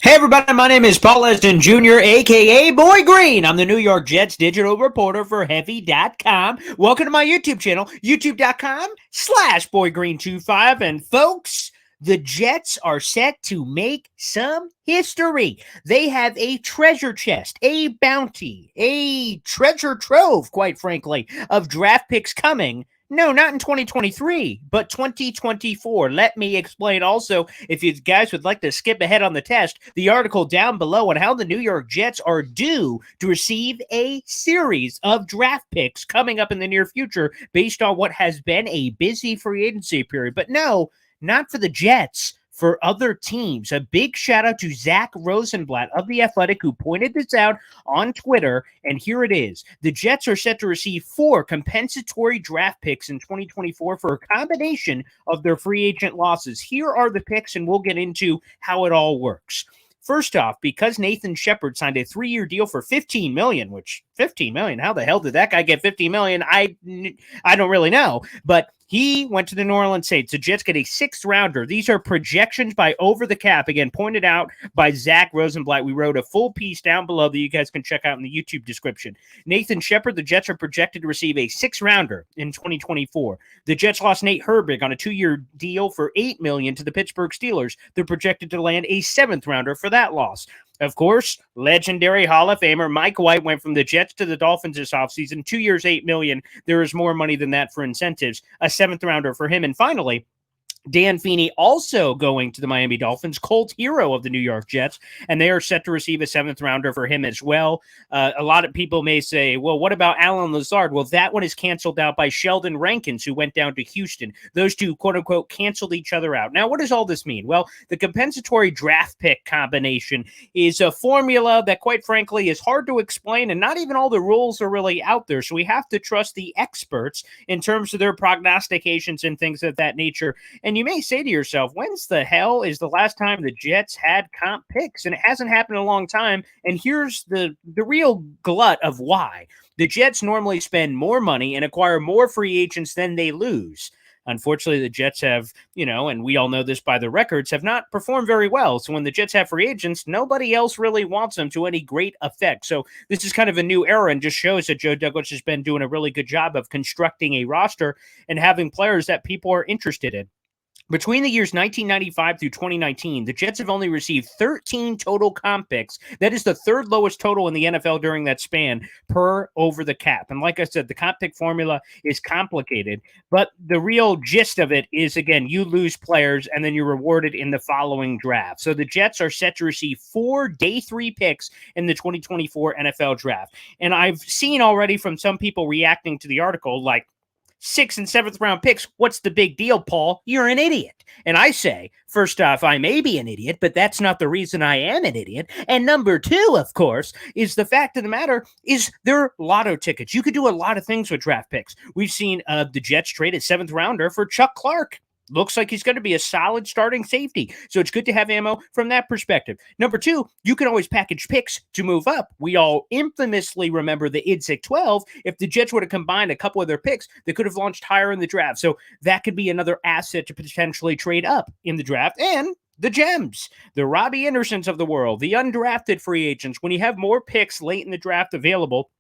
Hey everybody, my name is Paul Eston Jr., aka Boy Green. I'm the New York Jets digital reporter for Heavy.com. Welcome to my YouTube channel, youtube.com/BoyGreen25. And folks, the Jets are set to make some history. They have a treasure chest, a bounty, a treasure trove, quite frankly, of draft picks coming. No, not in 2023, but 2024. Let me explain also, if you guys would like to skip ahead on the test, the article down below on how the New York Jets are due to receive a series of draft picks coming up in the near future based on what has been a busy free agency period. But no, not for the Jets. For other teams. A big shout out to Zach Rosenblatt of The Athletic, who pointed this out on Twitter, and here it is. The Jets are set to receive 4 compensatory draft picks in 2024 for a combination of their free agent losses. Here are the picks, and we'll get into how it all works. First off, because Nathan Shepard signed a 3-year deal for $15 million, which $15 million, how the hell did that guy get $50 million? I don't really know, but he went to the New Orleans Saints. The Jets get a 6th rounder. These are projections by Over the Cap, again, pointed out by Zach Rosenblatt. We wrote a full piece down below that you guys can check out in the YouTube description. Nathan Shepard, the Jets are projected to receive a 6th rounder in 2024. The Jets lost Nate Herbig on a 2-year deal for $8 million to the Pittsburgh Steelers. They're projected to land a 7th rounder for that loss. Of course, legendary Hall of Famer Mike White went from the Jets to the Dolphins this offseason. 2 years, $8 million. There is more money than that for incentives. A 7th rounder for him. And finally, Dan Feeney also going to the Miami Dolphins, Colt Hero of the New York Jets, and they are set to receive a 7th rounder for him as well. A lot of people may say, well, what about Allen Lazard? Well, that one is canceled out by Sheldon Rankins, who went down to Houston. Those two, quote unquote, canceled each other out. Now, what does all this mean? Well, the compensatory draft pick combination is a formula that, quite frankly, is hard to explain, and not even all the rules are really out there. So we have to trust the experts in terms of their prognostications and things of that nature. And you may say to yourself, when's the hell is the last time the Jets had comp picks? And it hasn't happened in a long time. And here's the real glut of why. The Jets normally spend more money and acquire more free agents than they lose. Unfortunately, the Jets have, and we all know this by the records, have not performed very well. So when the Jets have free agents, nobody else really wants them to any great effect. So this is kind of a new era and just shows that Joe Douglas has been doing a really good job of constructing a roster and having players that people are interested in. Between the years 1995 through 2019, the Jets have only received 13 total comp picks. That is the 3rd lowest total in the NFL during that span per Over the Cap. And like I said, the comp pick formula is complicated, but the real gist of it is, again, you lose players and then you're rewarded in the following draft. So the Jets are set to receive 4 day 3 picks in the 2024 NFL draft. And I've seen already from some people reacting to the article, like, 6th and 7th round picks. What's the big deal, Paul? You're an idiot. And I say, first off, I may be an idiot, but that's not the reason I am an idiot. And number 2, of course, is the fact of the matter is they're lotto tickets. You could do a lot of things with draft picks. We've seen the Jets trade a 7th rounder for Chuck Clark. Looks like he's going to be a solid starting safety. So it's good to have ammo from that perspective. Number 2, you can always package picks to move up. We all infamously remember the Idzik 12. If the Jets would have combined a couple of their picks, they could have launched higher in the draft. So that could be another asset to potentially trade up in the draft. And the gems, the Robbie Andersons of the world, the undrafted free agents. When you have more picks late in the draft available,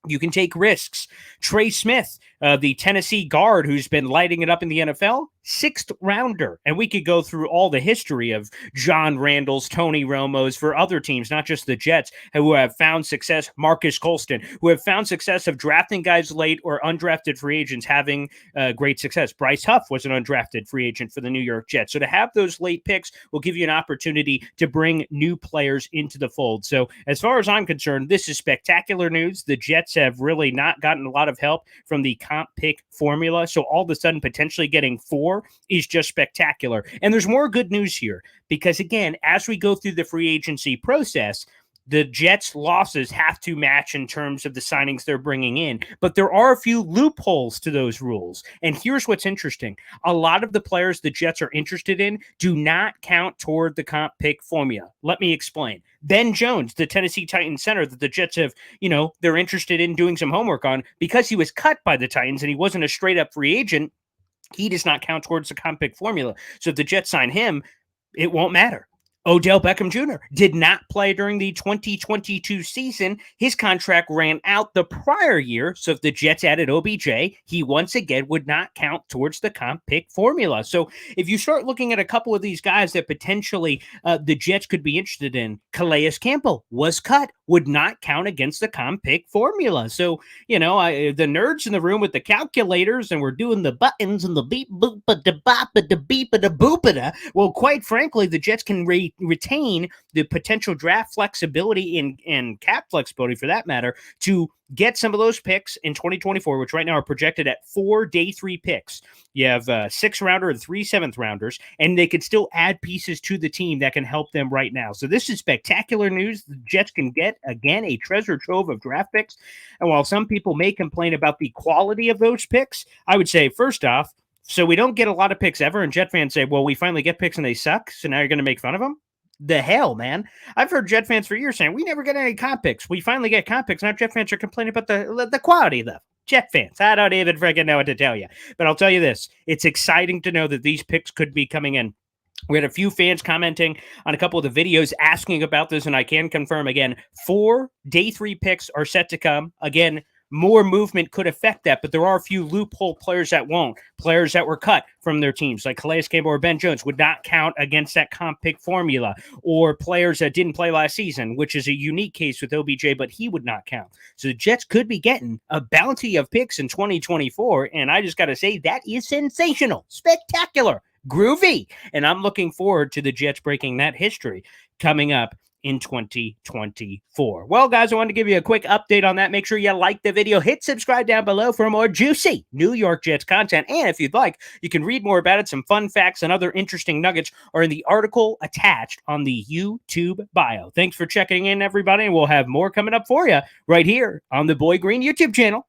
you can take risks. Trey Smith, the Tennessee guard who's been lighting it up in the NFL, 6th rounder. And we could go through all the history of John Randall's, Tony Romo's for other teams, not just the Jets, who have found success. Marcus Colston, who have found success of drafting guys late or undrafted free agents having great success. Bryce Huff was an undrafted free agent for the New York Jets. So to have those late picks will give you an opportunity to bring new players into the fold. So as far as I'm concerned, this is spectacular news. The Jets have really not gotten a lot of help from the comp pick formula. So all of a sudden, potentially getting 4 is just spectacular. And there's more good news here because, again, as we go through the free agency process, the Jets' losses have to match in terms of the signings they're bringing in. But there are a few loopholes to those rules. And here's what's interesting. A lot of the players the Jets are interested in do not count toward the comp pick formula. Let me explain. Ben Jones, the Tennessee Titans center that the Jets have, they're interested in doing some homework on because he was cut by the Titans and he wasn't a straight up free agent. He does not count towards the comp pick formula. So if the Jets sign him, it won't matter. Odell Beckham Jr. did not play during the 2022 season. His contract ran out the prior year. So if the Jets added OBJ, he once again would not count towards the comp pick formula. So if you start looking at a couple of these guys that potentially the Jets could be interested in, Calais Campbell was cut, would not count against the comp pick formula. So, the nerds in the room with the calculators and we're doing the buttons and the beep, boop, da bop, da beep, da boop, da. Well, quite frankly, the Jets can retain the potential draft flexibility and cap flexibility for that matter to get some of those picks in 2024, which right now are projected at 4 day 3 picks. You have a 6th rounder and 3 7th rounders, and they could still add pieces to the team that can help them right now. So this is spectacular news. The Jets can get, again, a treasure trove of draft picks. And while some people may complain about the quality of those picks, I would say, first off, so we don't get a lot of picks ever, and Jet fans say, well, we finally get picks and they suck, so now you're going to make fun of them? The hell, man. I've heard Jet fans for years saying, we never get any comp picks. We finally get comp picks. Now Jet fans are complaining about the quality of them. Jet fans, I don't even freaking know what to tell you. But I'll tell you this. It's exciting to know that these picks could be coming in. We had a few fans commenting on a couple of the videos asking about this, and I can confirm again, 4 day 3 picks are set to come. Again, more movement could affect that, but there are a few loophole players that won't. Players that were cut from their teams, like Calais Campbell or Ben Jones, would not count against that comp pick formula, or players that didn't play last season, which is a unique case with OBJ, but he would not count. So the Jets could be getting a bounty of picks in 2024, and I just got to say, that is sensational, spectacular, groovy, and I'm looking forward to the Jets breaking that history coming up in 2024. Well, guys, I wanted to give you a quick update on that. Make sure you like the video, hit subscribe down below for more juicy New York Jets content. And if you'd like, you can read more about it. Some fun facts and other interesting nuggets are in the article attached on the YouTube bio. Thanks for checking in, everybody, and we'll have more coming up for you right here on the Boy Green YouTube channel.